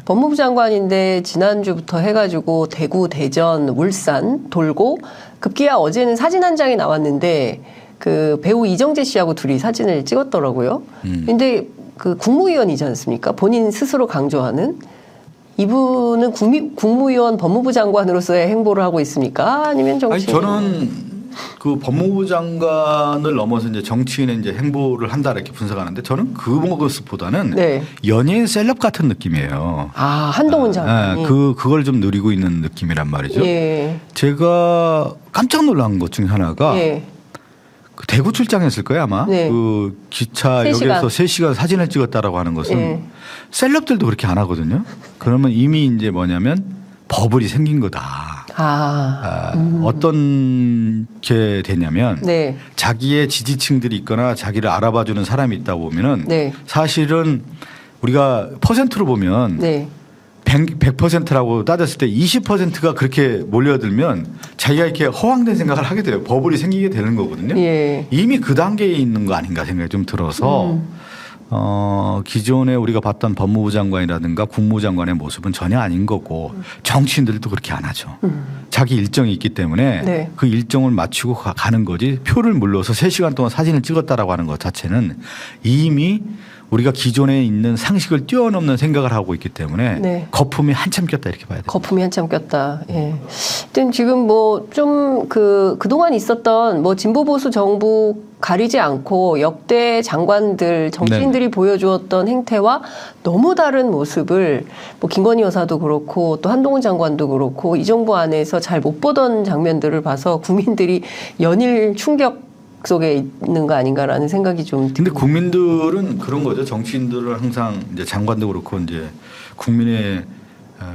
법무부 장관인데 지난주부터 해가지고 대구, 대전, 울산 돌고 급기야 어제는 사진 한 장이 나왔는데 그 배우 이정재 씨하고 둘이 사진을 찍었더라고요. 근데 그 국무위원이지 않습니까? 본인 스스로 강조하는. 이분은 국무위원 법무부 장관으로서의 행보를 하고 있습니까? 아니면 정치인? 아니, 저는 그 법무부 장관을 넘어서 이제 정치인의 이제 행보를 한다 이렇게 분석하는데 저는 그 모습보다는 네. 연예인 셀럽 같은 느낌이에요. 아, 한동훈 장관이. 그걸 좀 누리고 있는 느낌이란 말이죠. 예. 제가 깜짝 놀란 것 중에 하나가 예. 그 대구 출장했을 거예요 아마. 네. 그 기차역에서 3시간 사진을 찍었다라고 하는 것은 예. 셀럽들도 그렇게 안 하거든요. 그러면 이미 이제 뭐냐면 버블이 생긴 거다. 어떤 게 되냐면 네. 자기의 지지층들이 있거나 자기를 알아봐주는 사람이 있다 보면은 네. 사실은 우리가 퍼센트로 보면 네. 100%라고 따졌을 때 20%가 그렇게 몰려들면 자기가 이렇게 허황된 생각을 하게 돼요. 버블이 생기게 되는 거거든요. 예. 이미 그 단계에 있는 거 아닌가 생각이 좀 들어서 기존에 우리가 봤던 법무부 장관이라든가 국무장관의 모습은 전혀 아닌 거고 정치인들도 그렇게 안 하죠. 자기 일정이 있기 때문에 네. 그 일정을 맞추고 가는 거지 표를 물러서 3시간 동안 사진을 찍었다라고 하는 것 자체는 이미 우리가 기존에 있는 상식을 뛰어넘는 생각을 하고 있기 때문에 네. 거품이 한참 꼈다 이렇게 봐야 돼요. 거품이 한참 꼈다. 예. 하여튼 지금 뭐 좀 그동안 있었던 뭐 진보 보수 정부 가리지 않고 역대 장관들 정치인들이 보여주었던 행태와 너무 다른 모습을 뭐 김건희 여사도 그렇고 또 한동훈 장관도 그렇고 이 정부 안에서 잘 못 보던 장면들을 봐서 국민들이 연일 충격 속에 있는 거 아닌가라는 생각이 좀. 근데 국민들은 그런 거죠. 정치인들은 항상 이제 장관도 그렇고 이제 국민의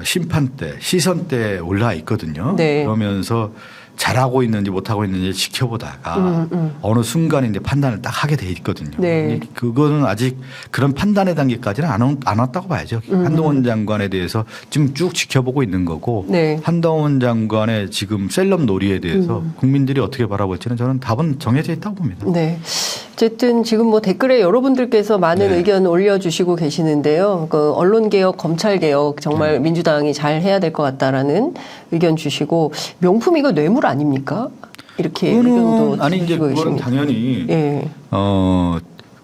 심판대, 시선대에 올라 있거든요. 네. 그러면서 잘하고 있는지 못하고 있는지 지켜보다가 어느 순간에 이제 판단을 딱 하게 돼 있거든요. 네. 그거는 아직 그런 판단의 단계까지는 안 왔다고 봐야죠. 한동훈 장관에 대해서 지금 쭉 지켜보고 있는 거고 네. 한동훈 장관의 지금 셀럽 놀이에 대해서 국민들이 어떻게 바라볼지는 저는 답은 정해져 있다고 봅니다. 네. 어쨌든 지금 뭐 댓글에 여러분들께서 많은 네. 의견 올려주시고 계시는데요. 그 언론개혁, 검찰개혁 정말 민주당이 잘 해야 될 것 같다라는 의견 주시고 명품 이거 뇌물 아닙니까? 이렇게 의견도 아니 이제 주시고 그거는 계십니다. 당연히 예.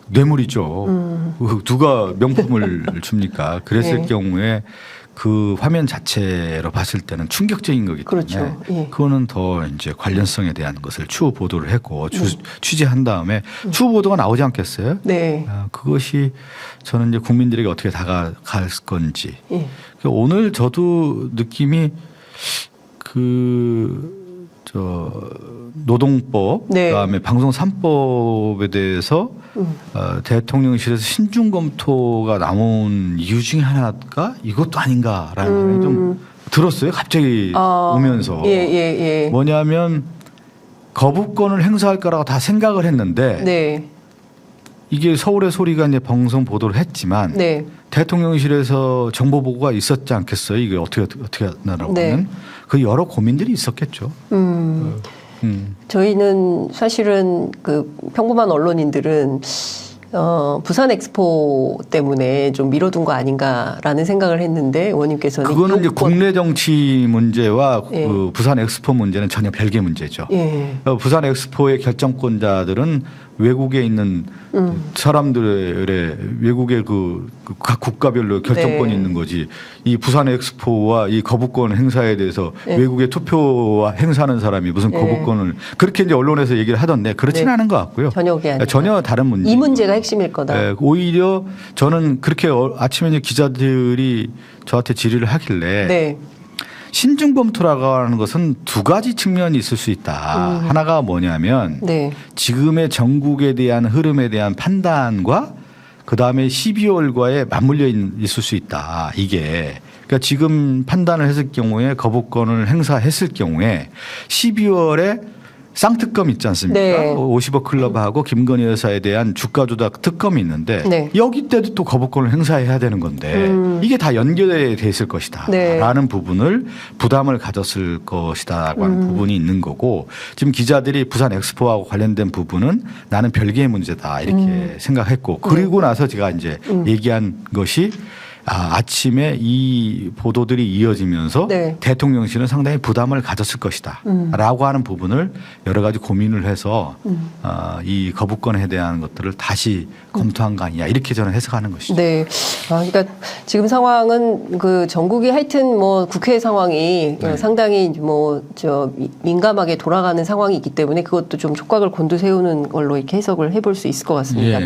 뇌물이죠. 누가 명품을 줍니까? 그랬을 네. 경우에 그 화면 자체로 봤을 때는 충격적인 거기 때문에 그렇죠. 예. 그거는 더 이제 관련성에 대한 것을 추후 보도를 했고 취재한 다음에 추후 보도가 나오지 않겠어요? 네. 그것이 저는 이제 국민들에게 어떻게 다가갈 건지. 예. 오늘 저도 느낌이 노동법, 네. 그다음에 방송 3법에 대해서 대통령실에서 신중 검토가 나온 이유 중에 하나가 이것도 아닌가라는 생각이 좀 들었어요. 갑자기 오면서. 예. 뭐냐면 거부권을 행사할 거라고 다 생각을 했는데 네. 이게 서울의 소리가 이제 방송 보도를 했지만 네. 대통령실에서 정보 보고가 있었지 않겠어요? 이게 어떻게 하나라고 네. 하면 그 여러 고민들이 있었겠죠. 저희는 사실은 그 평범한 언론인들은 부산 엑스포 때문에 좀 미뤄둔 거 아닌가라는 생각을 했는데 의원님께서는 그거는 이제 국내 정치 문제와 예. 그 부산 엑스포 문제는 전혀 별개 문제죠. 예. 부산 엑스포의 결정권자들은 외국에 있는 사람들의 외국의 각 국가별로 결정권이 네. 있는 거지. 이 부산 엑스포와 이 거부권 행사에 대해서 네. 외국의 투표와 행사하는 사람이 무슨 네. 거부권을 그렇게 이제 언론에서 얘기를 하던데 그렇지는 네. 않은 것 같고요. 전혀 그게 아니라. 전혀 다른 문제. 이 문제가 핵심일 거다. 오히려 저는 그렇게 아침에 이제 기자들이 저한테 질의를 하길래 네. 신중검토라고 하는 것은 두 가지 측면이 있을 수 있다. 하나가 뭐냐면 네. 지금의 전국에 대한 흐름에 대한 판단과 그다음에 12월과에 맞물려 있을 수 있다. 이게. 그러니까 지금 판단을 했을 경우에 거부권을 행사했을 경우에 12월에 쌍특검 있지 않습니까? 네. 50억 클럽하고 김건희 여사에 대한 주가 조작 특검이 있는데 네. 여기 때도 또 거부권을 행사해야 되는 건데 이게 다 연결돼 있을 것이다 네. 라는 부분을 부담을 가졌을 것이다라고 하는 부분이 있는 거고 지금 기자들이 부산 엑스포하고 관련된 부분은 나는 별개의 문제다 이렇게 생각했고 그리고 나서 제가 이제 얘기한 것이 아침에 이 보도들이 이어지면서 네. 대통령실은 상당히 부담을 가졌을 것이다. 라고 하는 부분을 여러 가지 고민을 해서 이 거부권에 대한 것들을 다시 검토한 거 아니냐. 이렇게 저는 해석하는 것이죠. 네. 그러니까 지금 상황은 그 전국이 하여튼 뭐 국회 상황이 네. 상당히 뭐 민감하게 돌아가는 상황이 있기 때문에 그것도 좀 촉각을 곤두세우는 걸로 이렇게 해석을 해볼 수 있을 것 같습니다. 예.